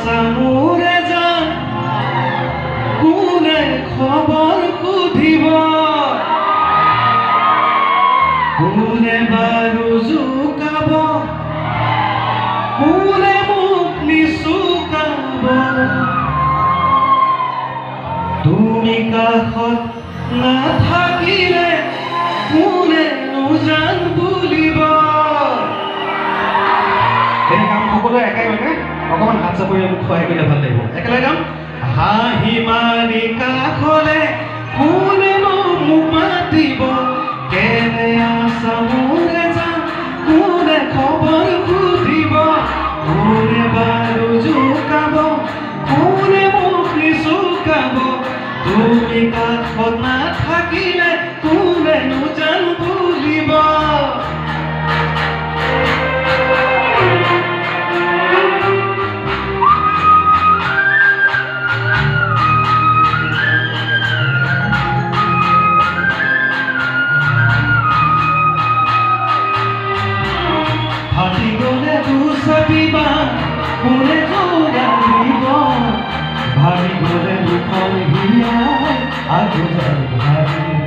সামুৰে যান কোনে খবৰ সুধিব কোনে বাৰু জোকাব কোনে মোক নিচুকাব তুমি কাষত নাথাকিলে কোনেনো জান বুলিব এই কাম সকলোৱে একাই মানে অকমান হাত চাপৰি মোক সহায় কৰিলে ভাল লাগিব একেলগে গাম হাঁহি মাৰি কাষলে কোনেনো মোক মাতিব কেনে আছা মোৰে জান কোনে খবৰ সুধিব কোনে বাৰু জোকাব কোনে মোক নিচুকাব তুমি কাষত নাথাকিলে কোনেনো জান বুলিব চাপিবা কোনে জোৰালিব ভাবি গ'লে দুখন হিয়াই আগজাল ভাবি